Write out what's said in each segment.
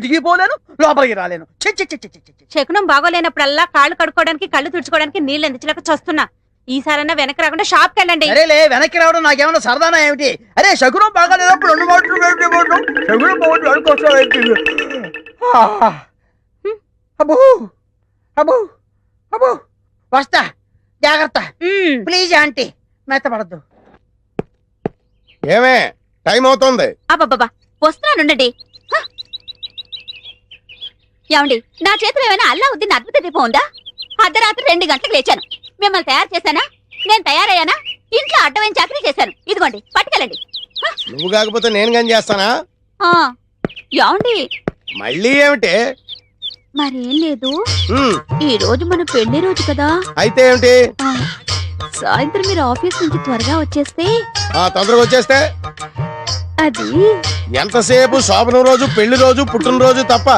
దిగిపోలేను, లోపలికి రాలేను. శకునం బాగోలేనప్పుడల్లా కాళ్ళు కడుక్కోవడానికి కళ్ళు తుడుచుకోవడానికి నీళ్ళు అందించలేక చస్తున్నా. ఈసారన్నా వెనక్కి రాకుండా షాప్కి వెళ్ళండి. అరేలే, వెనక్కి రావడం నాకేమన్నా సరదానా ఏమిటి? అరే శకునం బాగాలేనప్పుడు 2 మాటలు శకునం బాగుంటుంది అనుకోసం ఏంటి? అబ్బో అబ్బో అబ్బో, వస్తా, జాగ్రత్త ప్లీజ్ ఆంటీ, మెత్తపడద్దు. ఏమే టైం అవుతుంది. అబ్బబ్బా వస్తున్నానుండండి. ఏమండి, నా చేతిలో ఏమైనా అల్లావుద్దీన్ అద్భుత దీపం ఉందా? అర్ధరాత్రి 2 గంటలకు లేచాను. మిమ్మల్ని తయారు చేశానా? నేను తయారయ్యానా? ఇంట్లో అడ్డమైన చాకరీ చేశాను. ఇదిగోండి, పట్టుకెళ్ళండి. నువ్వు కాకపోతే నేను గని చేస్తానా? ఏమండి, మళ్ళీ ఏమిటి? మరేం లేదు, ఈ రోజు మన పెళ్లి రోజు కదా. అయితే ఏమిటి? సాయంత్రం మీరు ఆఫీస్ నుంచి త్వరగా వచ్చేస్తే. తొందరగా వచ్చేస్తే అది ఎంతసేపు శోభనం రోజు, పెళ్లి రోజు, పుట్టినరోజు తప్ప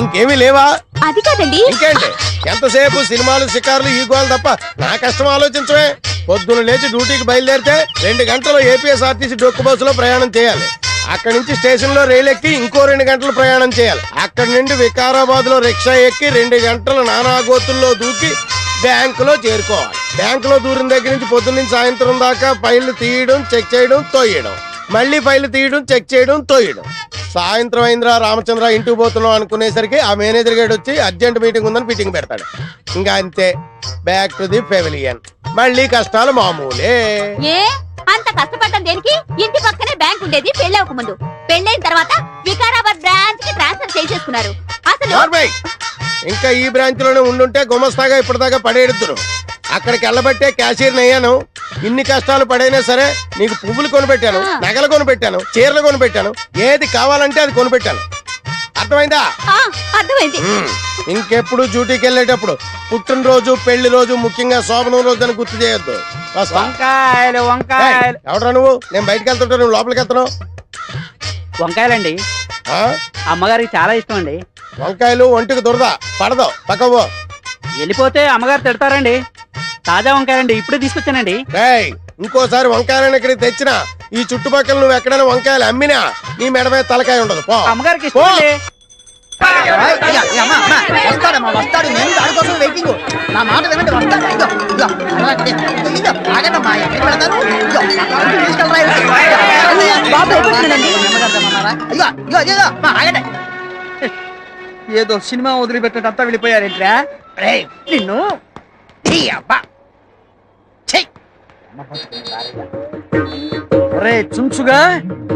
ఇంకేమీ లేవా? అది కాదండి. ఇంకేంటి? ఎంతసేపు సినిమాలు, షికారులు, ఈ గోలు తప్ప నా కష్టం ఆలోచించవే. పొద్దున లేచి డ్యూటీకి బయలుదేరితే 2 గంటలు ఏపీఎస్ఆర్టీసీ డొక్కు బస్సులో ప్రయాణం చేయాలి. అక్కడి నుంచి స్టేషన్ లో రైలు ఎక్కి ఇంకో 2 గంటలు ప్రయాణం చేయాలి. అక్కడి నుండి వికారాబాద్ లో రిక్షా ఎక్కి 2 గంటలు నానాగోతుల్లో దూకి బ్యాంకులో చేరుకోవాలి. బ్యాంకులో దూరిన దగ్గర నుంచి పొద్దున్న సాయంత్రం దాకా ఫైళ్లు తీయడం, చెక్ చేయడం, తోయడం, మళ్ళీ ఫైళ్లు తీయడం, చెక్ చేయడం, తోయడం. సాయంత్రం అయిందిరా రామచంద్ర ఇంటికి పోతున్నాం అనుకునేసరికి ఆ మేనేజర్ గేడ్ వచ్చి అర్జెంట్ మీటింగ్ ఉందని మీటింగ్ పెడతాడు. ఇంకా అంతే, బ్యాక్ టు ది పెవిలియన్. మళ్ళీ కష్టాలు మామూలే. అంత కష్టపడ్డం దేనికి? ఇంటి పక్కనే బ్యాంక్ ఉండేది పెళ్ళవక ముందు. పెళ్ళైన తర్వాత వికారాబాద్ బ్రాంచ్ కి ట్రాన్స్ఫర్ చేసేసుకున్నారు. అసలు ఇంకా ఈ బ్రాంచ్ లోనే ఉండుంటే గుమస్తాగా ఇప్పటిదాకా పడేడుతురు. అక్కడికి వెళ్ళబట్టే క్యాషియర్ అయ్యాను. ఇన్ని కష్టాలు పడైనా సరే నీకు పువ్వులు కొనిపెట్టాను, నగలు కొనిపెట్టాను, చీరలు కొనిపెట్టాను, ఏది కావాలంటే అది కొనిపెట్టాను. అర్థమైందా? అర్థమైంది. ఇంకెప్పుడు డ్యూటీకి వెళ్ళేటప్పుడు పుట్టినరోజు, పెళ్లి రోజు, ముఖ్యంగా శోభనం రోజు అని గుర్తు చేయొద్దు. వంకాయలు వంకాయలు. ఎవడరా నువ్వు? నేను బయటకు వెళ్తుంటా, నువ్వు లోపలికి వెళ్తున్నావు. వంకాయలండి, అమ్మగారికి చాలా ఇష్టం అండి. వంకాయలు ఒంటికి దురద పడదు, పక్కవో. వెళ్ళిపోతే అమ్మగారు తిడతారండి. తాజా వంకాయలండి, ఇప్పుడే తీసుకొచ్చానండి. ఇంకోసారి వంకాయలను ఇక్కడికి తెచ్చినా, ఈ చుట్టుపక్కల నువ్వు ఎక్కడైనా వంకాయలు అమ్మినా నీ మెడ మీద తలకాయ ఉండదు. అమ్మగారికి ఇష్టం. వస్తాడు, నేను దానికోసం వెయిటింగ్. నా మాట వినండి, వస్తాడు. ఏదో సినిమా వదిలిపెట్టడంతా వెళ్ళిపోయారేంట్రా? నిన్ను చుంచుగా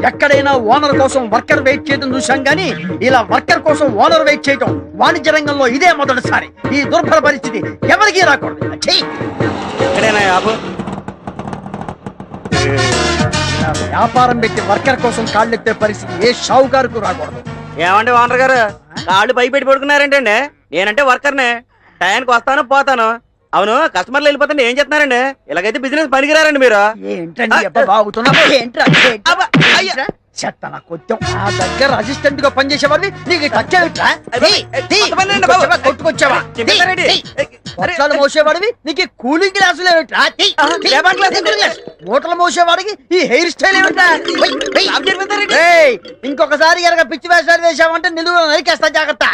ఎక్కడైనా ఓనర్ కోసం వర్కర్ వెయిట్ చేయడం చూశాం గానీ ఇలా వర్కర్ కోసం ఓనర్ వెయిట్ చేయడం వాణిజ్య రంగంలో ఇదే మొదటిసారి. ఈ దుర్భర పరిస్థితి ఎవరికీ రాకూడదు. వ్యాపారం పెట్టి వర్కర్ కోసం కాళ్ళెత్తే పరిస్థితి ఏ షావుకారుకు రాకూడదు. ఏమండి ఓనర్ గారు, కాళ్ళు పైపెట్టి పడుకున్నారేంటండి? నేనంటే వర్కర్నే, టైంకి వస్తాను పోతాను. అవును, కస్టమర్లు వెళ్ళిపోతుంటే ఏం చేస్తున్నారండి? ఇలాగైతే బిజినెస్ పనికిరారండి మీరు. నా దగ్గర అసిస్టెంట్ గా పనిచేసేవాడివి నీకు కొట్టుకొచ్చావా? మోసేవాడివి నీకు కూలింగ్ గ్లాసులు ఏమిట్రా? మూటలు మోసేవాడికి ఈ హెయిర్ స్టైల్ ఏమిట్రా? ఇంకొకసారి ఎరగ పిచ్చి వేషాలు వేసావంటే నిలువ నరికేస్తా, జాగ్రత్త.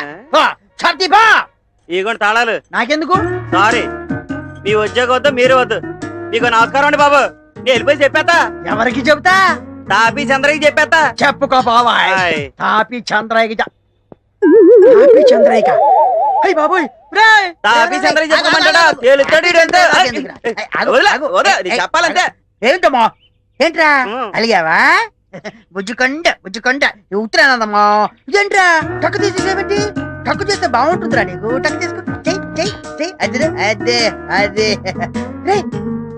ఇగోండి తాళాలు. నాకెందుకు? సారీ, మీ ఉద్యోగం వద్దు, మీరు వద్దు. మీకు నమస్కారం అండి బాబు. నేను వెళ్ళిపోయి చెప్పేస్తా. ఎవరికి చెబుతా? తాపీ చంద్రయ్యకి చెప్పేస్తా. చెప్పుకో బాబా. తాపీ చంద్రయ్యకి చంద్రయ్య బాబోయ్, తాపీ చంద్రయ్య చెప్పమంటాడా? చెప్పాలంటే ఏంటమ్మా? ఏంట్రా అలిగావా? బుజ్జుకొండ ఉత్తరానందమ్మా. ఇదేంట్రా టక్కు తీసేసేమిటి? టక్కు చేస్తే బాగుంటుందిరా నీకు. టక్కు తీసుకో, అదే అదే అదే. రే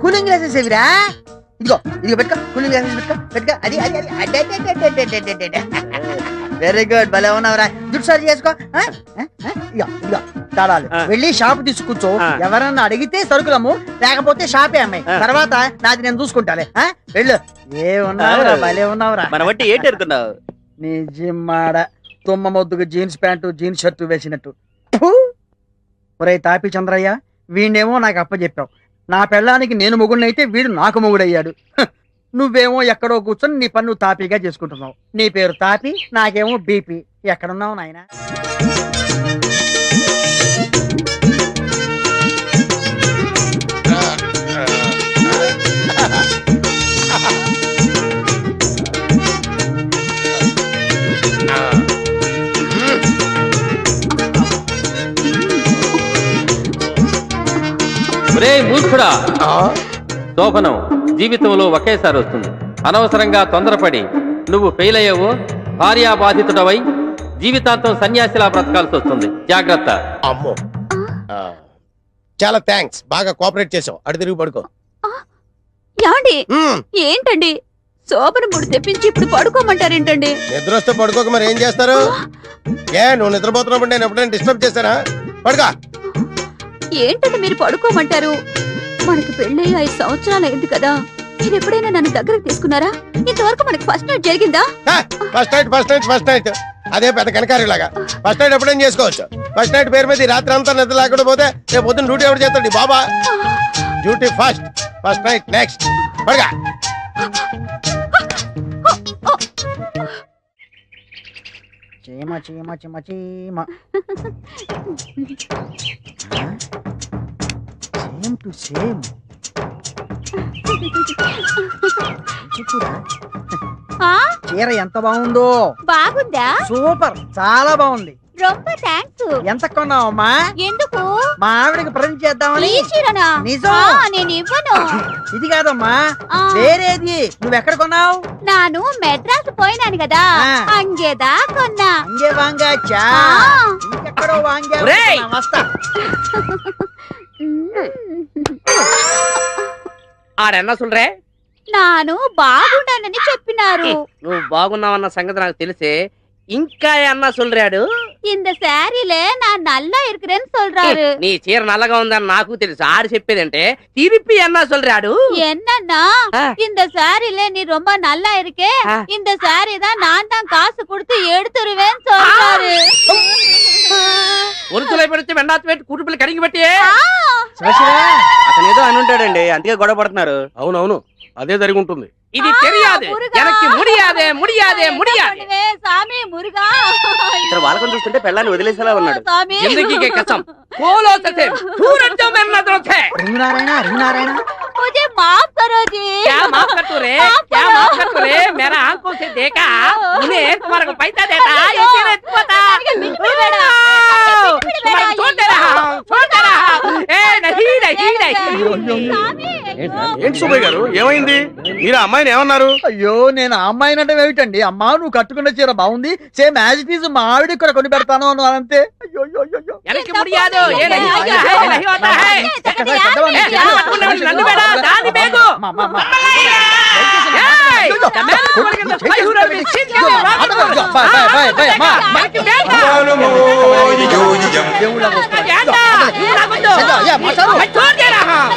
కూలింగ్ గ్లాసెస్ ఏవిరా? ఇదిగో ఇదిగో పెట్టుకో, కూలింగ్ గ్లాసెస్ పెట్టుకో. అది అది అది వెరీ గుడ్, భలే ఉన్నావురా. దుడ్డు సరి చేసుకో. ఇదిగో తాళాలు. వెళ్ళి షాప్ తీసుకూర్చో. ఎవరన్నా అడిగితే సరుకులమ్ము, లేకపోతే షాపే అమ్మాయి. తర్వాత నాది నేను చూసుకుంటాలే. వెళ్ళు. ఏ ఉన్నావురా, భలే ఉన్నావురా. మన బట్టి ఏంటి ఎడుతున్నావు? నీ జిమ్మాడ తుమ్మ మొద్దుకు జీన్స్ ప్యాంటు జీన్స్ షర్టు వేసినట్టు. ఒరే తాపి చంద్రయ్య, వీణేమో నాకు అప్పచెప్పావు. నా పెళ్ళానికి నేను మొగుడినైతే వీడు నాకు మొగుడయ్యాడు. నువ్వేమో ఎక్కడో కూర్చొని నీ పన్ను తాపీగా చేసుకుంటున్నావు. నీ పేరు తాపి, నాకేమో బీపీ. ఎక్కడున్నావు నాయనా? ఒరే మూర్ఖుడా, శోభనం జీవితంలో ఒకేసారి వస్తుంది. అనవసరంగా తొందరపడి నువ్వు ఫెయిల్ అయ్యావో భార్యాబాధితుడవై జీవితాంతం సన్యాసిలా బ్రతకాల్సి వస్తుంది. జాగ్రత్త. అమ్మో, చాలా థ్యాంక్స్, బాగా కోఆపరేట్ చేసావు. అటు తిరిగి పడుకో. ఏమండి ఏంటండి శోభన ముడి తెప్పించి ఇప్పుడు పడుకోమంటారేంటండి? నిద్ర వస్తే పడుకోక మరి ఏం చేస్తారు? ఏ నువ్వు నిద్రపోతున్నప్పుడు నేను ఎప్పుడైనా డిస్టర్బ్ చేశానా? పడుకో. ఏంటంటే మీరు పడుకోమంటారు? మనకి పెళ్ళి 5 సంవత్సరాలు అయింది కదా, మీరు ఎప్పుడైనా నన్ను దగ్గరకు తీసుకున్నారా? ఇంతవరకు మనకి ఫస్ట్ నైట్ జరిగిందా? ఫస్ట్ నైట్ అదే పెద్ద కనకారిలాగా. ఫస్ట్ నైట్ ఎప్పుడైనా చేసుకోవచ్చు. ఫస్ట్ నైట్ పేరు మీద ఈ రాత్రి అంతా నిద్ర లేకుండా పోతే రేపు పొద్దున్న డ్యూటీ ఎవరు చేస్తాడు? బాబా డ్యూటీ ఫస్ట్ నైట్ నెక్స్ట్. పడగా చీమ చీమ చీమ చీమ. Same to same. ఆ, చీర ఎంత బాగుందో. బాగుందా? సూపర్, చాలా బాగుంది. ரொம்ப థ్యాంక్స్. ఎంత కొన్నావమ్మా? ఎందుకు? మా ఆవిడకి ప్రజెంట్ చేద్దామని. ఈ చీరనా? నిజం. నేను ఇవ్వను. ఇది కాదమ్మా, ఆ. వేరేది. నువ్వెక్కడ కొన్నావు? నాను మెడ్రాస్ పోయినాను కదా, ఆ. అంగేదా కొన్నా. అంగే వాంగాచా. ఆ. ఇంకెక్కడో వాంగా. ఒరేయ్! వస్తా. ఆడన్నా సుల్రే, నాను బాగుండానని చెప్పినారు. నువ్వు బాగున్నావన్న సంగతి నాకు తెలిసే. ఇంకా అన్నా సుల్రాడు, இந்த சாரில நான் நல்லா இருக்கிறேன்னு சொல்றாரு. నీ చీర నల్లగా ఉందని నాకు తెలుసు. ఆడు చెప్పేదంటే తిరిపి అన్నా సుల్రాడు. என்னன்னா ఆ. இந்த சாரில நீ ரொம்ப நல்லா இருக்கே, ఆ. இந்த சாரி தான் நான் தான் காசு கொடுத்து எடுத்துருவேன்னு சொல்றாரு. ఒరుతులై పెడితే వెండాత పెట్టి కూటి పిల్లలు కడిగి పెట్టి శివశివ. అతను ఏదో అని ఉంటాడండి, అందుకే గొడవ పడుతున్నారు. అవునవును, అదే జరిగి ఉంటుంది. ఇది తెలియదు, మురుగా. ఎనక్కి ముడియాదే ముడియాదే என்ன ముడియాదే. பண்ணுவே, சாமி முருகா. ఇతను వాళ్ళకొని చూస్తుంటే పెళ్ళాన్ని వదిలేసేలా ఉన్నాడు. சாமி. జిందగీ కసం పోలో సతే సూరజ్ మే నజర్ थे రింగునారాయణ, రింగునారాయణ. मुझे माफ करो जी. क्या माफ कर तू रे, क्या माफ कर तू रे? मेरा आंखों से देखा, उन्हें तुम्हारे को पैसा देता, ये तेरे पता। तुम्हारे को छोड़ दे रहा हूँ, छोड़ दे रहा हूँ। ए नहीं नहीं नहीं। சாமி. ఏంటి సుబ్బయ్య గారు, ఏమైంది? మీరు ఆ అమ్మాయిని ఏమన్నారు? అయ్యో, నేను ఆ అమ్మాయిని అంటే ఏమిటండి? అమ్మా, నువ్వు కట్టుకున్న చీర బాగుంది, సేమ్ యాజ్ ఇట్ ఈజ్ మా ఆవిడ ఇక్కడ కొని పెడతాను అన్నాను అంతే. అయ్యో అయ్యో అయ్యో. ఎనక్కి ముడియాదు, ఏ नहीं होता है, ये नहीं होता है। నన్ను బేడా దాని బేగు. అమ్మా, అమ్మా, అమ్మా. ఏయ్, తమేల కొలిగిన పైహుర visit bye, bye, bye, bye, అమ్మా, అమ్మా. మనకి బేగా. దేవుళ్ళ వస్తున్నారు. जाता, लागొద్దు. అయ్యా, మాట్లాడు. मैं छोड़ दे रहा हूँ।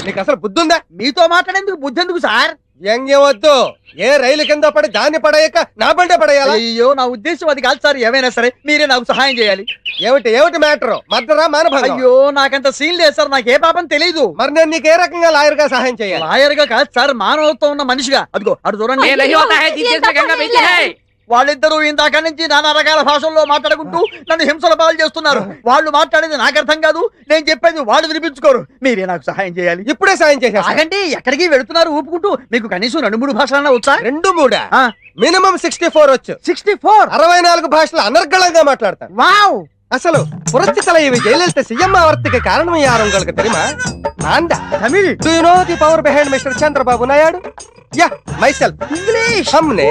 నీకు అసలు బుద్ధి ఉందా? మీతో మాట్లాడేందుకు బుద్ధి ఎందుకు సార్? వ్యంగ్యం వద్దు. ఏ రైలు కింద పడి దాన్ని పడేయక నా బండే పడేయాలా? అయ్యో, నా ఉద్దేశం అది కాదు సార్. ఏమైనా సరే మీరే నాకు సహాయం చేయాలి. ఏమిటి మ్యాటర్? మర్డరా మానభంగం? అయ్యో, నాకంత సీన్ లేదు సార్. నాకు ఏ పాపం తెలీదు. మరి నేను నీకు ఏ రకంగా లాయర్ గా సహాయం చేయాలి? లాయర్ గా కాదు సార్, మానవత్వం ఉన్న మనిషిగా. అదిగో అటు చూడండి. ये नहीं होता है, जिस में गंगा बहती है। వాళ్ళిద్దరూ ఇందాక నుంచి నానా రకాల భాషల్లో మాట్లాడుకుంటూ నన్ను హింసల పాలు చేస్తున్నారు. వాళ్ళు మాట్లాడేది నాకు అర్థం కాదు, నేను చెప్పేది వాళ్ళు వినిపించుకోరు. మీరే నాకు సహాయం చేయాలి. ఇప్పుడే సాయం చేసేస్తా. ఆగండి, ఎక్కడికి వెళుతున్నారు ఊపుకుంటూ? మీకు కనీసం 2-3 భాషలన్నా వచ్చా? 2-3 ఆ. మినిమం 64 వచ్చు. 64. 64 భాషలు అనర్గళంగా మాట్లాడతాను. వావ్. అసలు పురస్తి தலைவி జయలలిత సీఎం ఆవర్తికి కారణం యారు உங்களுக்கு தெரியுமா? నాందా. Tamil. Do you know the power behind Mr. Chandrababu Naidu? Yeah, myself. English. हमने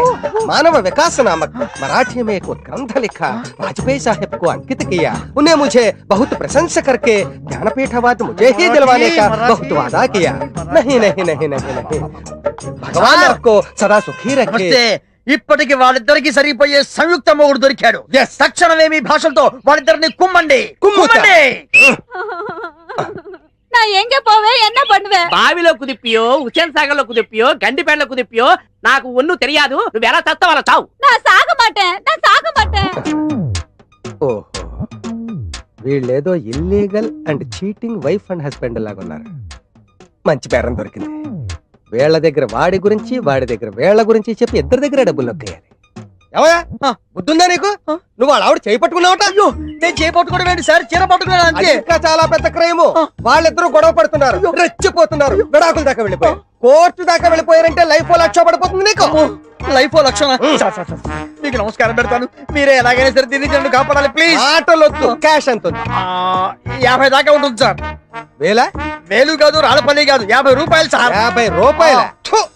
मानव विकास नामक मराठी में एक ग्रंथ लिखा, वाजपेयी साहब को अंकित किया. उन्हें मुझे बहुत प्रशंसा करके ज्ञानपीठ अवार्ड मुझे ही दिलवाने का बहुत वादा किया. नहीं नहीं नहीं नहीं नहीं. भगवान आपको सदा सुखी रखे. నమస్తే. ఇప్పటికి వాళ్ళిద్దరికి సరిపోయే సంయుక్త మొగుడు దొరికాడు. తక్షణమే మీ భాషలతో వాళ్ళిద్దరిని కుమ్మండి. కుమ్ముతా. நான் எங்க போவேன், என்ன பண்ணுவேன்? బావిలో కుదిప్పియో, హుసేన్ సాగర్ లో కుదిప్పియో, గండిపేటలో కుదిప్పియో నాకు ఒన్ను తెలియదు. నువ్వు ఎలా చస్తావు అలా చావు. நான் சாக மாட்டேன், நான் சாக மாட்டேன். ఓహో, వీళ్ళేదో illegal and cheating wife and husband లాగా ఉన్నారు. మంచి బేరం దొరికింది. వీళ్ళ దగ్గర వాడి గురించి, వాడి దగ్గర వీళ్ళ గురించి చెప్పి ఇద్దరి దగ్గర డబ్బులు నొక్కేయాలి. ఏమయ్యా బుద్ధుందా నీకు? నువ్వు వాళ్ళ ఆవిడ చేయి పట్టుకున్నావట. అయ్యో నేను చేయి పట్టుకోవడం ఏంటి సార్, చీర పట్టుకున్నాను అది అంతే. ఇంకా చాలా పెద్ద క్రైము. వాళ్ళిద్దరూ గొడవ పడుతున్నారు, రెచ్చిపోతున్నారు, విడాకుల దాకా వెళ్ళిపోయారు. కోర్టు దాకా వెళ్ళిపోయారంటే లైఫ్ లక్ష పడిపోతుంది నీకు. లైఫ్ లక్షణ. మీకు నమస్కారం పెడతాను, మీరే ఎలాగైనా సరే దీన్ని నన్ను కాపాడాలి ప్లీజ్. ఆటలొద్దు, క్యాష్ ఎంత ఉంది? 50 దాకా ఉంటుంది సార్. వేల? వేలు కాదు, రాళ్ళపల్లి కాదు, 50 రూపాయలు సార్. 50 రూపాయల?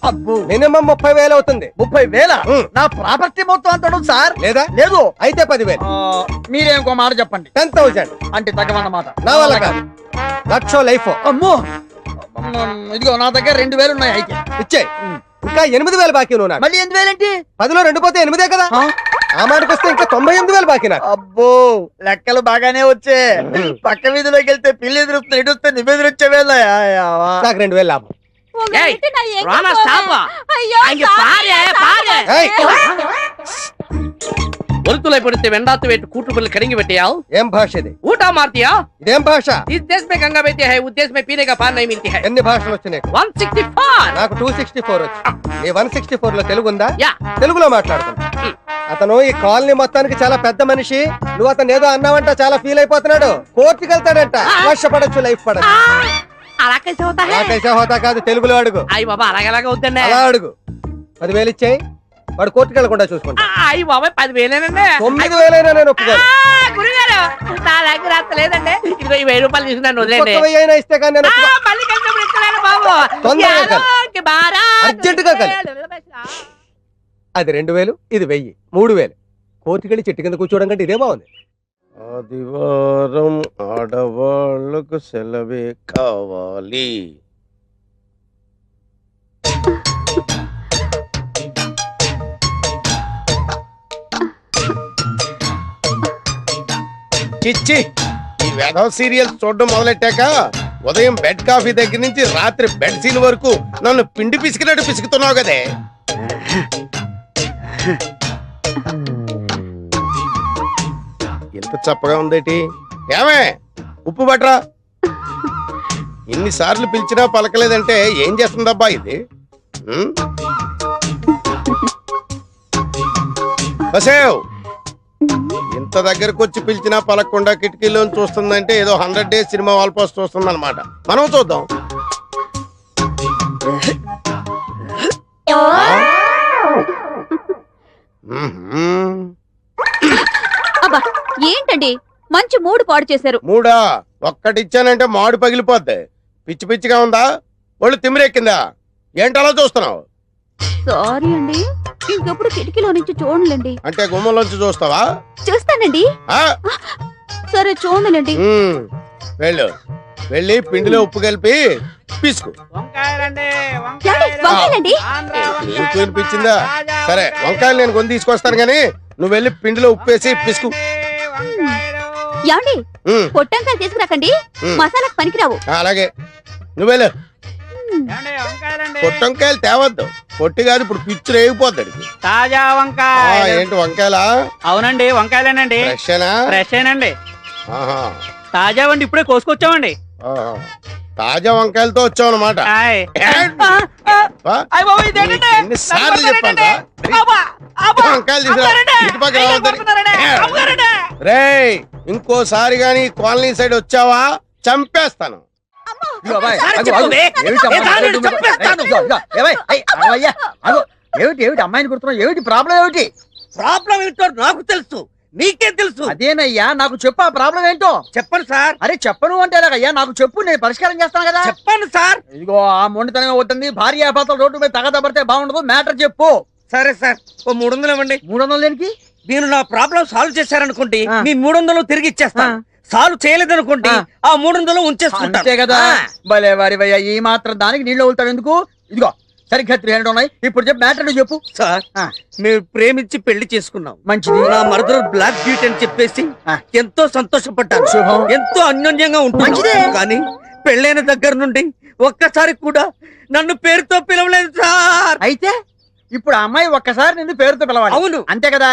అబ్బో, మినిమం 30,000 అవుతుంది. 30,000? నా ప్రాపర్టీ మొత్తం అంత ఉంటుంది సార్. లేదా? లేదు. అయితే 10,000. మీరే ఇంకో మాట చెప్పండి. 10,000 అంటే తగ్గమన్నమాట. నా వల్ల కాదు. లక్ష లైఫ్. అమ్మో, ఇదిగో నా దగ్గర 2,000 ఉన్నాయి. అయితే ఇచ్చే. ఇంకా 8,000 బాకీ నువ్వు నాకు. మళ్ళీ 8,000 ఏంటి? 10లో 2 పోతే 8 కదా. ఆ మాటకు వస్తే ఇంకా 98,000 బాకీ నాకు. అబ్బో, లెక్కలు బాగానే వచ్చే. పక్క వీధిలోకి వెళ్తే పిల్లి ఎదురుస్తుంది, ఇటు వస్తే నిబెదురు వచ్చే వేళ నాకు 2,000 లాభం. உங்ககிட்ட நான் எங்க ராணா, போவேன்? stop. ஐயோ, அங்க சாமி, பாரு. ఏయ్, ஒருத்துளை படுத்து வெண்டாத்து வைத்து கூட்டுப்பல் கடிங்கி வெட்டியால் ఏం భాష ఇది? ऊटा मारतिया ఇదేం భాష? इस देश में गंगा बहती है उस देश में पीने का पानी नहीं मिलती है ఎన్ని భాషలు వచ్చినాయి? 164 నాకు 264 వచ్చు. నీ 164 లో తెలుగు ఉందా? యా. తెలుగులో మాట్లాడుతున్నా. అతను ఈ కాలనీ మొత్తానికి చాలా పెద్ద మనిషి. నువ్వు అతను ఏదో అన్నావంట, చాలా ఫీల్ అయిపోతున్నాడు. కోర్టుకి వెళ్తాడంట. లక్ష పడొచ్చు, లైఫ్ పడదు. అలా कैसे होता है నాకైతే హోతా కాదు, తెలుగులో అడుగు. అయ్య బాబా అలాగలాగా వద్దండి అలా అడుగు. 10,000 ఇచ్చేయి, వాడు కోర్టుకి వెళ్లకుండా చూసుకుంటా. అయ్య బాబాయ్ 10,000 9,000 నేను ఒప్పుకోను. గురుగారు నా దగ్గర అంత లేదండి. ఇదిగో ఈ 1,000 రూపాయలు తీసుకున్నాను వదిలేండి. 1,000 ఇస్తే కానీ నేను ఒప్పుకో. మళ్ళీ కలిసినప్పుడు ఇస్తున్నాను బాబు. తొందరగా కలు. యారోకి బారా. అర్జెంటుగా కలు. అది 2,000, ఇది 1,000, 3,000. కోర్టుకి వెళ్ళి చెట్టు కింద కూర్చోవడం కంటే ఇదే బాగుంది. ఆదివారం ఆడవాళ్ళకు సెలవే కావాలి. చిచ్చి, ఈ వెధవ సీరియల్స్ చూడడం మొదలెట్టాక ఉదయం బెడ్ కాఫీ దగ్గర నుంచి రాత్రి బెడ్ సీన్ వరకు నన్ను పిండి పిసికినట్టు పిసుకుతున్నావు కదే. ఎంత చప్పగా ఉందేటి? ఏమే ఉప్పు బట్రా. ఇన్నిసార్లు పిలిచినా పలకలేదంటే ఏం చేస్తుందబ్బా ఇది? బసేవ్, ఇంత దగ్గరకు వచ్చి పిలిచినా పలకకుండా కిటికీలో చూస్తుందంటే ఏదో 100 days సినిమా వాల్ పోస్ట్ చూస్తుందన్నమాట. మనం చూద్దాం. అబ్బా ఏంటండి మంచి మూడు పాడు చేశారు. మూడా? ఒక్కటిచ్చానంటే మాడు పగిలిపోద్ది. పిచ్చి పిచ్చిగా ఉందా? ఒళ్ళు తిమ్మిరెక్కిందా? ఏంటలా చూస్తున్నావు? సారీ అండి, ఇంకెప్పుడు కిటికీలో నుంచి చూడలేండి. అంటే గుమ్మంలోంచి చూస్తావా? చూస్తానండి. ఆ? సరే చూడలేండి. వెళ్ళు, వెళ్ళి పిండిలో ఉప్పు కలిపి పిసుకు. వంకాయలండి వంకాయలండి. నీకు వినిపించిందా? సరే, వంకాయలు నేను కొని తీసుకొస్తాను గానీ నువ్వు వెళ్ళి పిండిలో ఉప్పు వేసి పిసుకు. యాండి పొట్టంకాయలు తీసుకురాకండి, మసాలాకు పనికిరావు. అలాగే, నువ్వు వెళ్ళు. పొట్టంకాయలు తేవద్దు, పొట్టి కాదు, ఇప్పుడు పిచ్చు రేగిపోద్ది. తాజా వంకాయ. ఏంటి వంకాయలా? అవునండి, వంకాయలేనండి. ఫ్రెషేనా? ఫ్రెష్ ఏనండి. ఆహా. తాజా వండి ఇప్పుడే కోసుకొచ్చామండి. ఆహా. తాజా వంకాయలతో వచ్చావు అనమాట. ఆయ్. ఎన్నిసార్లు చెప్పాను వంకాయలు తీసుకురా. రేయ్, ఇంకోసారి గాని కాలనీ సైడ్ వచ్చావా చంపేస్తాను. ఏమిటి అమ్మాయిని కుడుతున్నావు? ఏమిటి ప్రాబ్లం? ఏమిటి ప్రాబ్లం ఏంటో నాకు తెలుసు, నీకే తెలుసు. అదేనయ్యా, నాకు చెప్పు ఆ ప్రాబ్లం ఏంటో. చెప్పండి సార్. అరే చెప్పను అంటే ఎలాగయ్యా? నాకు చెప్పు, నేను పరిష్కారం చేస్తాను కదా. చెప్పండి సార్. ఇదిగో ఆ మొండితనం అవుతుంది, భార్య భర్తలు రోడ్డు మీద తగదబడితే బాగుండదు. మ్యాటర్ చెప్పు. సరే సార్, ఓ 300 ఇవ్వండి. 300 దేనికి? నేను నా ప్రాబ్లం సాల్వ్ చేశారనుకోండి, ఆ. మీ 300 తిరిగి ఇచ్చేస్తాను. సాల్వ్ చేయలేదనుకోండి, ఆ 300 ఉంచేసుకుంటా. అంతే కదా. భలే వారి భయ్యా, ఈ మాత్రం దానికి నీళ్ళు వెళ్తాడు ఎందుకు? ఇదిగో సరిగ్గా 300 ఉన్నాయి. ఇప్పుడు చెప్పు, మ్యాటర్ నువ్వు చెప్పు. సార్, మేము ప్రేమించి పెళ్లి చేసుకున్నాం. మంచిది. నా మరదలు బ్లాక్ బ్యూటీ అని చెప్పేసి ఎంతో సంతోషపడ్డాను. శుభం. ఎంతో అన్యోన్యంగా మంచిదే. ఉంటుంది. కానీ పెళ్ళైన దగ్గర నుండి ఒక్కసారి కూడా నన్ను పేరుతో పిలవలేదు సార్. అయితే ఇప్పుడు ఆ అమ్మాయి ఒక్కసారి నిన్ను పేరుతో పిలవాలి. అవును. అంతే కదా.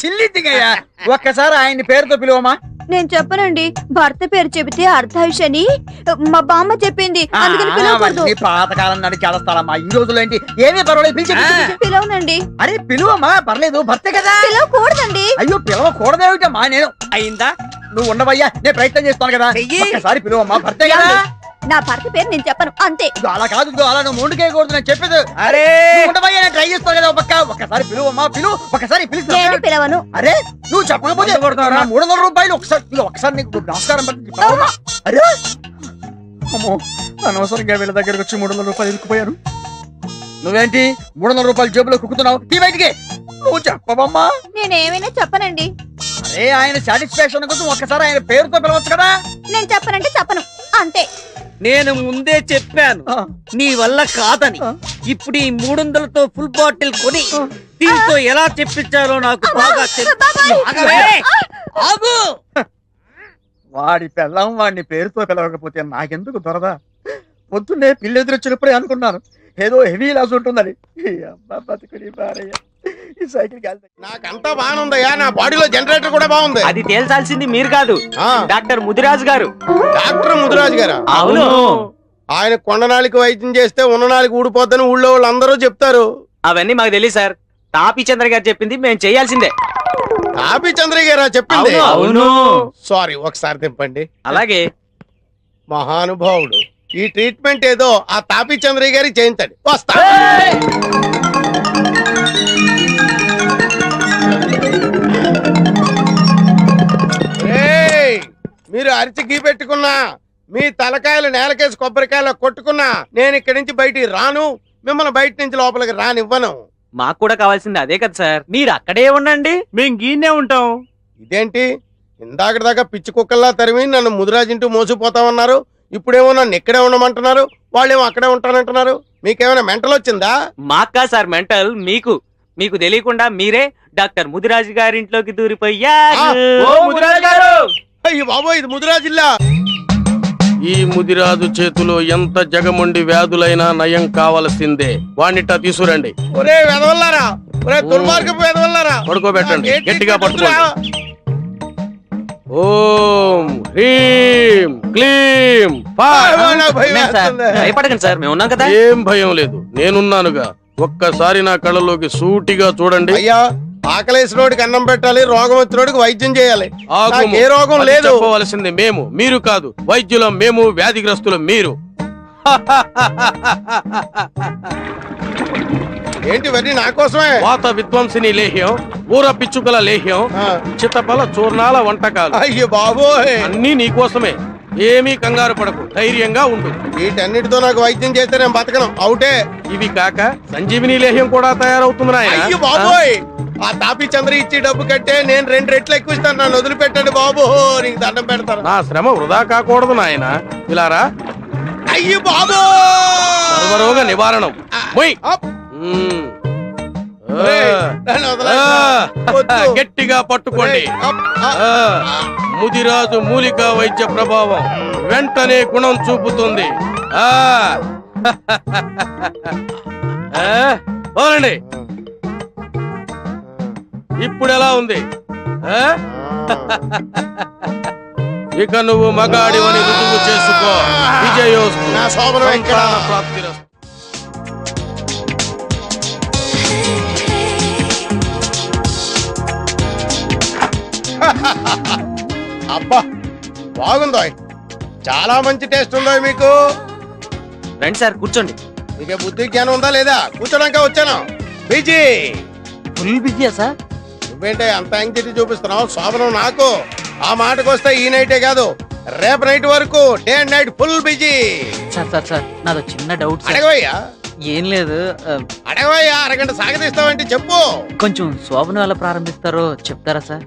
చిల్లిద్దిగయ్యా, ఒక్కసారి ఆయన్ని పేరుతో పిలువమా. నేను చెప్పనండి. భర్త పేరు చెబితే అర్ధాయుషని మా బామ్మ చెప్పింది. అందుకని పిలవకూడదు. పాతకాలం నాడు చాలా స్థలమ్మా. ఈ రోజులో ఏంటి ఏమీ పర్వాలేదు, పిలిచి పిలవనండి. అరే పిలువమ్మా, పర్లేదు, భర్తే కదా. పిలవకూడదండి. అయ్యో పిలవకూడదేమిటమ్మా, నేను అయిందా? నువ్వు ఉండవయ్యా, నేను ప్రయత్నం చేస్తాను కదా. ఒక్కసారి పిలువమ్మా, భర్తే కదా. నా భర్త పేరు నేను చెప్పను అంతే. ఇదిగో అలా కాదు, ఇదిగో అలా నువ్వు ముందుకేయకూడదు, నేను చెప్పేది. అరే నువ్వు ఉండవయ్యా, నేను ట్రై చేస్తాను కదా. ఒక్కసారి పిలువమ్మా, ఒక్కసారి పిలుస్తా. నేను పిలవను. అరే నువ్వు చెప్పకపోతే నా 300 రూపాయలు ఒకసారి నీకు నమస్కారం పెట్టి. అరే అమ్మో, అనవసరంగా వీళ్ళ దగ్గరకు వచ్చి 300 రూపాయలు ఇరుక్కుపోయారు. నువ్వేంటి 300 రూపాయలు జేబులో కుక్కుతున్నావు? తీ బయటికి. నువ్వు చెప్పవమ్మా. నేనేమైనా చెప్పనండి. అరే ఆయన సాటిస్ఫాక్షన్ కోసం ఒక్కసారి ఆయన పేరుతో పిలవచ్చు కదా. నేను చెప్పనంటే చెప్పను అంతే. నేను ముందే చెప్పాను నీ వల్ల కాదని. ఇప్పుడు ఈ 300తో ఫుల్ బాటిల్ కొని దీంతో ఎలా చెప్పించాలో నాకు బాగా ఆగు. వాడి పెళ్ళం వాడిని పేరుతో పిలవకపోతే నాకెందుకు దొరదా? పొద్దున్నే పిల్లెదురొచ్చినప్పుడే అనుకున్నాను ఏదో హెవీ లాస్ ఉంటుందని. ఈ సైకిల్ నాకంతా బాగుందయ్యా, నా బాడీలో జనరేటర్ కూడా బాగుంది. అది తేల్చాల్సింది మీరు కాదు, ఆ, డాక్టర్ ముదిరాజు గారు. డాక్టర్ ముదిరాజు గారా? అవును. ఆయన కొండనాలికి వైద్యం చేస్తే ఉన్ననాలికి ఊడిపోద్దని ఊళ్ళో వాళ్ళు అందరూ చెప్తారు. అవన్నీ మాకు తెలియదు సార్. తాపి చంద్ర గారు చెప్పింది మేము చేయాల్సిందే. తాపి చంద్రయ్య గారా చెప్పింది? అవును. సారీ, ఒకసారి తిప్పండి. అలాగే. మహానుభావుడు, ఈ ట్రీట్మెంట్ ఏదో ఆ తాపి చంద్రయ్య గారికి చేయించండి. వస్తా. ఏయ్, మీరు అరిచి గీ పెట్టుకున్నా, మీ తలకాయలు నేలకేసి కొబ్బరికాయలు కొట్టుకున్నా నేను ఇక్కడి నుంచి బయటికి రాను, మిమ్మల్ని బయట నుంచి లోపలికి రానివ్వను. మాకు కూడా కావాల్సింది అదే కదా సార్. మీరు అక్కడే ఉండండి, మేము గీనే ఉంటాం. ఇదేంటి ఇందాక దాకా పిచ్చి కుక్కల్లా తరిమి నన్ను ముదిరాజింటూ మోసిపోతామన్నారు, ఇప్పుడేమో నన్ను ఇక్కడే ఉండమంటున్నారు, వాళ్ళేమో అక్కడే ఉంటానంటున్నారు. మీకేమైనా మెంటల్ వచ్చిందా? మాకా సార్ మెంటల్, మీకు మీకు తెలియకుండా మీరే డాక్టర్ ముదిరాజు గారింట్లోకి దూరిపోయారు. అయ్యి బాబోయ్, ఇది ముదిరాజిల్లా. ఈ ముదిరాజు చేతిలో ఎంత జగముండి వ్యాధులైనా నయం కావలసిందే. వాణ్ణిట తీసుకురండి. ఒరే వెదవల్లారా, ఒరే దుర్మార్గపు వెదవల్లారా, పడుకోబెట్టండి, గట్టిగా పట్టుకోండి. ఓం హ్రీం క్లీం భయపడకండి సార్, మేము ఉన్నాం కదా. ఏం భయం లేదు, నేనున్నానుగా. ఒక్కసారి నా కళ్ళలోకి సూటిగా చూడండి. అయ్యా, ఆకలేసినోడికి అన్నం పెట్టాలి, రోగం వచ్చినోడికి వైద్యం చేయాలి. ఏ రోగం లేదు. చెప్పవలసింది మేము, మీరు కాదు. వైద్యులం మేము, వ్యాధిగ్రస్తులం మీరు. ఏంటి ఇవన్నీ నా కోసమే? వాత విధ్వంసిని లేహ్యం, ఊర పిచ్చుకల లేహ్యం, చిత్తపల చూర్ణాల వంటకాలు. అయ్యో బాబోయ్, అన్నీ నీకోసమే. ఏమీ కంగారు పడకు, ధైర్యంగా ఉండు. వీటన్నిటితో నాకు వైద్యం చేస్తే నేను బతకను, అవుటే. ఇవి కాక సంజీవిని లేహ్యం కూడా తయారవుతుంది నాయన. అయ్యో బాబోయ్, ఆ తాపి చంద్ర ఇచ్చి డబ్బు కట్టే నేను 2 రెట్లు ఎక్కువ ఇస్తాను, నన్ను వదిలిపెట్టండి బాబు, నీకు దండం పెడతాను. నా శ్రమ వృధా కాకూడదు నాయన, ఇలారా. అయ్యో బాబు, సర్వరోగ నివారణం. గట్టిగా పట్టుకోండి. ముదిరాజు మూలికా వైద్య ప్రభావం వెంటనే గుణం చూపుతుంది. పోనండి. ఇప్పుడు ఎలా ఉంది? ఇక నువ్వు మగాడివని రుజువు చేసుకో. విజయోస్తు. ప్రాప్తిరస్తు. అబ్బా బాగుందో, చాలా మంచి టేస్ట్ ఉందో మీకు. రండి సార్, కూర్చోండి. మీకే బుద్ధి జ్ఞానం ఉందా లేదా? కూర్చోడానికి వచ్చాను. బిజీ, ఫుల్ బిజీయా సార్? నువ్వేంటే అంత యాంగ్జైటీ చూపిస్తున్నావు? శోభనం నాకు. ఆ మాటకు వస్తే ఈ నైటే కాదు, రేపు నైట్ వరకు day and night full busy. Sir sir sir, నాదో చిన్న డౌట్ సార్. అడగవయ్యా. ఏం లేదు, అడగవయ్యా. అరగంట సాగదీస్తావంటే చెప్పు. కొంచెం శోభనం ఎలా ప్రారంభిస్తారో చెప్తారా సార్?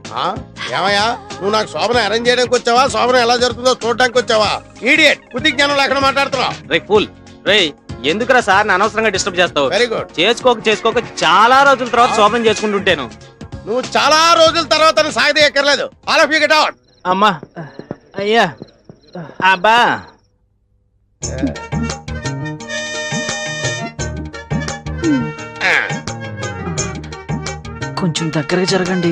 ఏమయ్యా, నువ్వు నాకు శోభనం అరేంజ్ చేయడానికి వచ్చావా, శోభనం ఎలా జరుగుతుందో చూడడానికి వచ్చావా? ఈడియట్, బుద్ధి జ్ఞానం లేకుండా మాట్లాడుతున్నావు. రే ఫుల్ రే, ఎందుకురా సార్ అనవసరంగా డిస్టర్బ్ చేస్తావు? Very good. చేసుకోక చాలా రోజుల తర్వాత శోభనం చేసుకుంటుంటాను. నువ్వు చాలా రోజుల తర్వాత సాగదీయక్కర్లేదు. All of you get out. అమ్మా, అయ్యా, అబ్బా. కొంచెం దగ్గరగా జరగండి.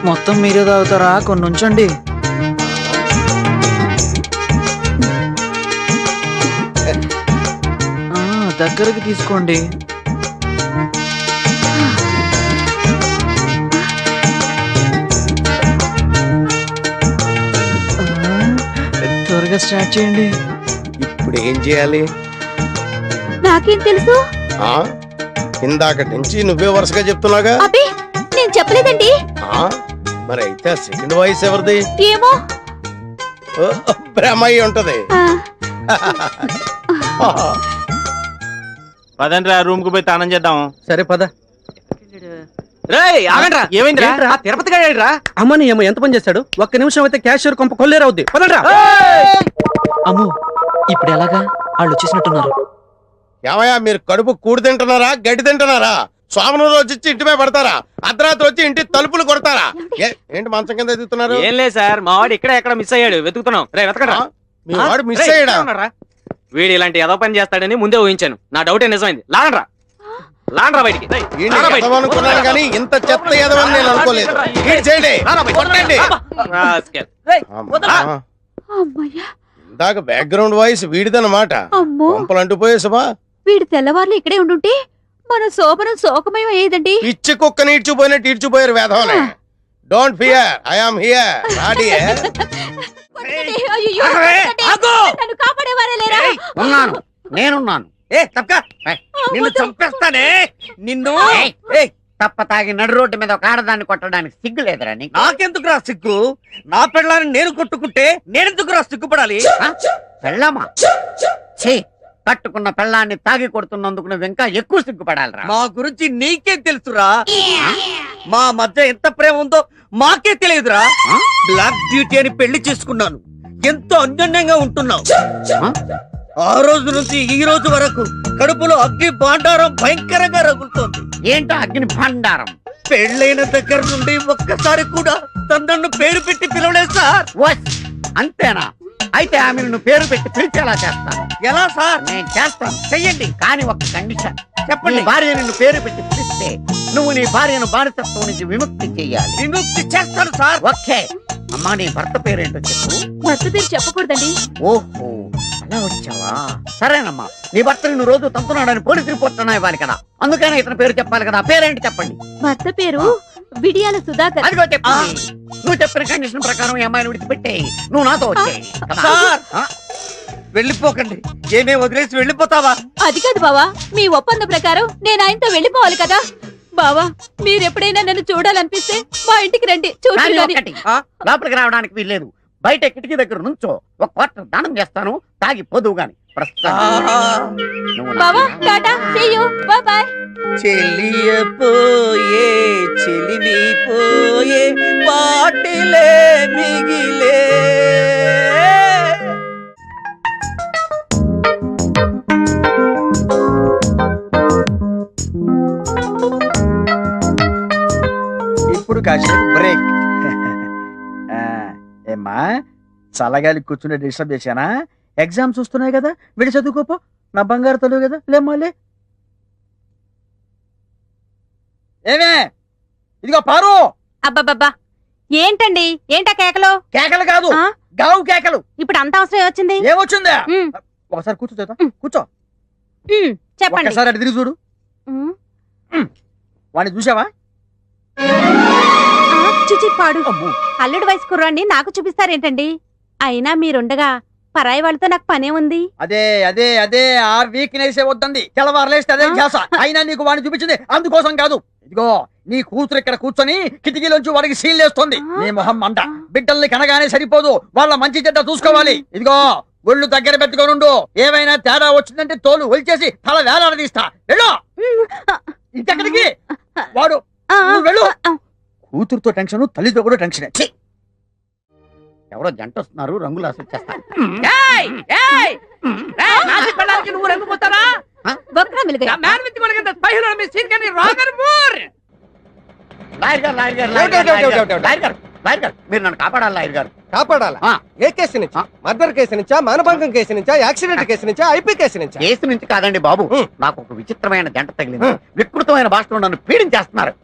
మొత్తం మీరే తాగుతారా? కొన్ని ఉంచండి. దగ్గరికి తీసుకోండి. త్వరగా స్టార్ట్ చేయండి. ఇప్పుడు ఏం చేయాలి? నాకేం తెలుసు? ఆ ఇందాక నుంచి నువ్వే వరుసగా చెప్తున్నాగా. అబ్బే నేను చెప్పలేదండి. ఆ మరి అయితే సెకండ్ వాయిస్ ఎవరిది? ఏమో. ఓ, బ్రహ్మయ్య ఉంటది. పదండి రా, రూమ్ కు పోయి తానం చేద్దాం. సరే పద. రేయ్ ఆగండ్రా, ఏమైందిరా? ఏంట్రా? ఆ తిరుపతి గాడేడ్రా? అమ్మని ఏమో ఎంత పని చేస్తాడు? ఒక్క నిమిషం అయితే క్యాషియర్ కొంప కొల్లేరవుద్ది. పదండ్రా. అమ్మో, ఇప్పుడు ఎలాగా? వాళ్ళు వచ్చేసినట్టున్నారు. ఏమయ్యా మీరు కడుపు కూడి తింటున్నారా గడ్డి తింటున్నారా? సోమను రోజు వచ్చి ఇంటి మీద పడతారా? అర్ధరాత్రి వచ్చి ఇంటి తలుపులు కొడతారా? ఏంటి మంచం కింద ఎదుగుతున్నారు? ఏం లేదు సార్, మా వాడు ఇక్కడ ఎక్కడ మిస్ అయ్యాడు, వెతుకుతున్నాం. రే వెతకడా. మీ వాడు మిస్ అయ్యాడా? వీడు ఇలాంటి ఏదో పని చేస్తాడని ముందే ఊహించాను. నా డౌటే నిజమైంది. లాగండ్రా, లాగండ్రా బయటికి. అనుకున్నాను కానీ ఇంత చెత్త ఎదవని నేను అనుకోలేదు. ఈడ్ చేయండి, కొట్టండి. అమ్మా. అమ్మయ్యా. ఇందాక బ్యాక్గ్రౌండ్ వాయిస్ వీడిదన్నమాట. అమ్మో, పంపలు అంటుపోయేసమా? వీడు తెల్లవార్లు ఇక్కడే ఉండుంటే మన శోభనం శోకమయం అయ్యేదండి. పిచ్చి కుక్కని ఈడ్చుపోయినట్టు ఈడ్చుపోయారు వేధవనే. Don't fear, I am here. రాడి కొట్టండి. అయ్యయ్యో, కొట్టండి. నన్ను కాపాడేవారే లేరా? ఉన్నాను, నేనున్నాను. నిన్ను చంపేస్తానే నిన్ను. తప్ప తాగి నడు రోడ్డు మీద ఒక ఆడదాన్ని కొట్టడానికి సిగ్గు లేదురా నీకు? నాకెందుకు రా సిగ్గు? నా పెళ్ళాన్ని నేను కొట్టుకుంటే నేనెందుకు రా సిగ్గుపడాలి? పెళ్ళమా? ఛీ, కట్టుకున్న పెళ్ళాన్ని తాగి కొడుతున్నందుకు నువ్వు ఇంకా ఎక్కువ సిగ్గుపడాలిరా. మా గురించి నీకేం తెలుసురా? మా మధ్య ఎంత ప్రేమ ఉందో మాకే తెలియదురా. బ్లాక్ బ్యూటీ అని పెళ్లి చేసుకున్నాను, ఎంతో అన్యోన్యంగా ఉంటున్నావు. ఆ రోజు నుంచి ఈ రోజు వరకు కడుపులో అగ్ని భాండారం భయంకరంగా రగులుతోంది. ఏంటో అగ్ని భాండారం? పెళ్ళైన దగ్గర నుండి ఒక్కసారి కూడా తనను పేరు పెట్టి పిలవలేదు సార్. అంతేనా? అయితే ఆమె నిన్ను పేరు పెట్టి పిలిచేలా చేస్తాను. ఎలా సార్? నేను చేస్తాను, చెయ్యండి. కానీ ఒక కండిషన్. చెప్పండి. భార్య నిన్ను పేరు పెట్టి పిలిస్తే నువ్వు నీ భార్యను బానిసత్వం నుంచి విముక్తి చెయ్యాలి. విముక్తి చేస్తాను సార్. ఓకే. అమ్మా, నీ భర్త పేరేంటో చెప్పు. భర్త పేరు చెప్పకూడదండి. ఓహో, అలా వచ్చావా? సరేనమ్మా, నీ భర్త నిన్ను రోజు తంతున్నాడని పోలీసు రిపోర్ట్ అన్నా ఇవ్వాలి కదా, అందుకనే ఇతని పేరు చెప్పాలి కదా. పేరేంటి చెప్పండి. భర్త పేరు విడియాల సుధాకర్. అదిగో చెప్పు. నువ్వు చెప్పిన కండిషన్ ప్రకారం ఈ అమ్మాయిని విడిచిపెట్టేయి. నువ్వు నాతో వచ్చేయి. వెళ్ళిపోకండి. ఏమే వదిలేసి వెళ్ళిపోతావా? అది కాదు బావా, మీ ఒప్పంద ప్రకారం నేను ఆయనతో వెళ్ళిపోవాలి కదా. బావా, మీరెప్పుడైనా నన్ను చూడాలనిపిస్తే మా ఇంటికి రండి. చూడండి. ఒకటి, లోపలికి రావడానికి వీల్లేదు. బయట కిటికీ దగ్గర నుంచో ఒక క్వార్టర్ దానం చేస్తాను, తాగి పోదువు గాని. బావా, tata, see you, bye bye. చెలియపోయే చెలిని పోయే పాటిలే మిగిలే. ఇప్పుడు కాసేపు బ్రేక్. ఏమ్మా, చల్లగాలి కూర్చుని డిస్టర్బ్ చేశానా? ఎగ్జామ్స్ వస్తున్నాయి కదా, విడి చదువుకోపో. నా బంగారు తల్లి కదా, లేమ్మాలే. ఏమే, ఇదిగో పారు. అబ్బబ్బబ్బా, ఏంటండి? ఏంటా కేకలు? కేకలు కాదు, ఆ? గావు కేకలు. ఇప్పుడు అంత అవసరం వచ్చింది? ఏమొచ్చిందా? ఉమ్, ఒకసారి కూర్చో చేద్దాం. కూర్చో. చెప్పండి. ఒకసారి అటు తిరిగి చూడు. వాడిని చూసావా? చిచి పాడు. అమ్మో. అల్లుడు వయసు కుర్రాన్ని నాకు చూపిస్తారేంటండి? అయినా మీరుండగా పరాయి వాళ్ళతో నాకు పనే ఉంది. అదే అదే అదే ఆ వీక్నెస్ వద్దంది. తెల్లవారులేస్తే అదే ధ్యాస. అయినా నీకు వాడిని చూపించింది అందుకోసం కాదు. ఇదిగో నీ కూతురు ఇక్కడ కూర్చొని కిటికీలోంచి వాడికి సీల్లేస్తోంది. నీ మొహం మంట. బిడ్డల్ని కనగానే సరిపోదు, వాళ్ళ మంచి చెడ్డ చూసుకోవాలి. ఇదిగో ఒళ్ళు దగ్గర పెట్టుకోనుండు. ఏమైనా తేడా వచ్చిందంటే తోలు ఒలిచేసి తల వేలాడదీస్తా. వెళ్ళు. ఇంకెక్కడికి? వాడు నువ్వు వెళ్ళు. కూతురుతో టెన్షన్, తల్లితో కూడా టెన్షన్. ఎవరో జంట వస్తున్నారు, రంగులు ఆశించేస్తారు. నువ్వు రంగుపోతారా? మీరు నన్ను కాపాడాలి లాయర్ గారు. కాపాడాలా ఆ. ఏ కేసు నుంచి మర్డర్ కేసు నుంచా మానభంగం కేసు నుంచా యాక్సిడెంట్ కేసు నుంచా ఐపీ కేసు నుంచా కేసు నుంచి కాదండి బాబు నాకు ఒక విచిత్రమైన జంట తగిలింది వికృతమైన భాషలో నన్ను పీడించేస్తున్నారు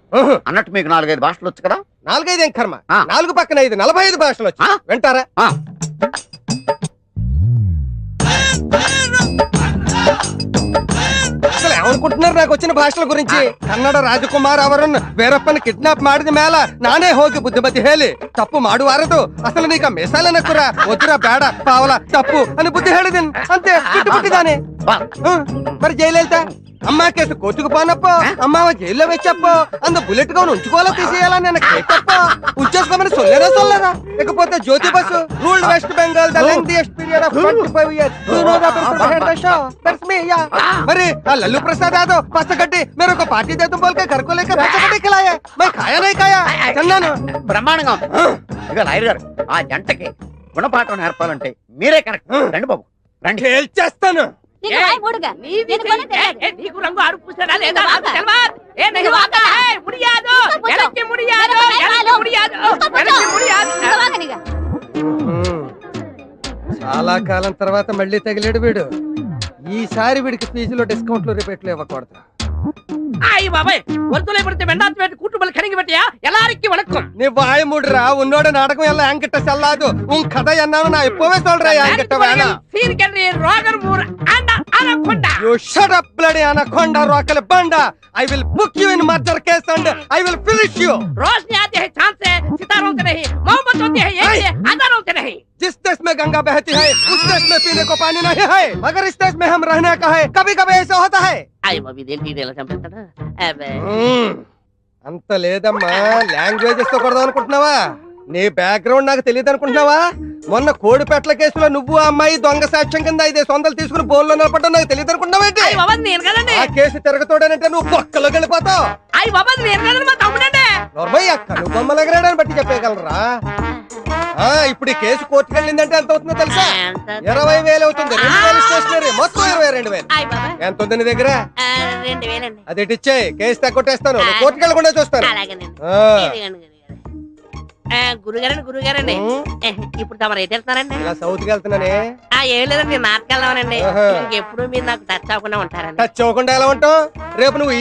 అన్నట్టు మీకు 4-5 భాషలు వచ్చు కదా 4-5 ఏం కర్మ ఆ. 4 పక్కన 5 45 భాషలు వచ్చి ఆ. వింటారా ఆ. అసలు ఏమనుకుంటున్నారు నాకు వచ్చిన భాషల గురించి ಕನ್ನಡ ರಾಜಕುಮಾರ್ ಅವರನ್ನು ವೀರಪ್ಪನ ಕಿಡ್ನಾಪ್ ಮಾಡಿದ ಮೇಲ ನಾನೇ ಹೋಗಿ ಬುದ್ಧಿಮತಿ ಹೇಳಿ ತಪ್ಪು ಮಾಡುವಾರದು ಅಸಲು ನೀಗ ಮೆಸಾಲನ ಕುರ ಒದ್ದುರ ಬೇಡ ಪಾವಲ ತಪ್ಪು అని బుద్ధి ಹೇಳಿದೀನಿ అంతే ಬಿಟ್ಟುಬಿಟ್ಟಿದ್ದಾನೆ మరి జయలలిత అమ్మా కేసు కోర్టుకు పోనప్పో అమ్మావ జైల్లో వెచ్చప్పో అందు బుల్లెట్ గా ఉంచుకోవాలా తీసేయాలని నాకు కేకప్పో ఉంచేసుకోమని సొల్లేరా సొల్లరా ఇకపోతే Jyoti Basu ruled West Bengal the lengthiest period of 25 years you know the person behind the show that's me yeah మరి ఆ లల్లు ప్రసాద్ యాదవ్ పచ్చగడ్డి मेरे को पार्टी दे तुम बोल के घर को लेकर पచ్చగడ్డి खिलाया मैं खाया नहीं खाया తిన్నాను బ్రహ్మాండంగా ఉంది. ఇక లాయర్ గారు ఆ జంటకి గుణపాఠం నేర్పాలంటే మీరే కరెక్ట్ రండి బాబు రండి తేల్చేస్తాను నీకు వాయి మూడుగా. నేను కొని తెలియదు. నీకు రంగు అడుగు పూసాడా లేదా నువ్వు నాకు వాగా. తెలవదు. ఏ నీకు నువ్వు వాగా. వాగా. ఏయ్, ముడియాదు. ఇంకా కూర్చో. వెనక్కి ముడియాదు. వెనక వెనక్కి కాలు. ముడియాదు. ఇంకా కూర్చో. వెనక్కి ముడియాదు. ఇంకా వాగనిగా. చాలా కాలం తర్వాత మళ్ళీ తగిలేడు వీడు ఈసారి వీడికి ఫీజులో డిస్కౌంట్లు రిపేట్లు ఇవ్వకూడదు అయ్యి బాబాయ్ వరుసలో పడితే వెండాచి పెట్టి కుటుంబాలు కడిగి పెట్టియా எல்லாருக்கும் வணக்கம் நீ வாய மூடுறா உன்னோட நாடகம் எல்லாம் என்கிட்ட செல்லாது உன் கதை என்னன்னு நான் இப்பவே சொல்றேன் என்கிட்ட வேணாம் సీన్ కెళ్ళి Roger Moore and anaconda You shut up bloody anaconda rockle banda I will book you in murder case and I will finish you रोशनी आती है चांद से सितारों से नहीं मोहब्बत होती है एक से हजारों से नहीं जिस देश में गंगा बहती है उस देश में पीने को पानी नहीं है मगर इस देश में हम रहने का है कभी कभी ऐसा होता है అయ్యి బాబు ఇదేంటి ఇలా చంపేస్తాడా అబ్బే అంత లేదమ్మా లాంగ్వేజెస్ తో కొడదాం అనుకుంటున్నావా నీ బ్యాక్గ్రౌండ్ నాకు తెలియదు అనుకుంటున్నావా మొన్న కోడిపెట్ల కేసులో నువ్వు ఆ అమ్మాయి దొంగ సాక్ష్యం కింద 500 తీసుకుని బోన్లో నిలబడ్డా నాకు తెలియదు అనుకుంటున్నావేంటి అయ్యి బాబా నేను కదండి ఆ కేసు తిరగతోడనంటే నువ్వు పక్కలోకి వెళ్ళిపోతావు అయ్యి బాబా నేను కదండి మా తమ్ముడండి నోర్మయ్య కను బొమ్మలు ఎగరాడని బట్టి చెప్పగలరా ఇప్పుడు ఈ కేసు కోర్టుకు వెళ్ళిందంటే ఎంత అవుతుందో తెలుసా 20,000 అవుతుంది 2,000 స్టేషనరీ మొత్తం 22,000 అయ్యి బాబా ఎంత ఉంది నీ దగ్గర 2,000 అండి అది ఇచ్చేయి కేసు తగ్గొట్టేస్తాను కోర్టుకు వెళ్ళకుండా చూస్తాను అలాగేనండి ఆ. గురుగారండి ఇప్పుడు తమరు ఎటు వెళ్తున్నారండి ఇలా సౌత్కి వెళ్తున్నానే ఏం లేదండి నాటకెళ్దామనండి ఆహా. ఇంకెప్పుడు మీరు నాకు టచ్ అవ్వకుండా ఉంటారండి టచ్ అవ్వకుండా ఎలా ఉంటావు రేపు నువ్వు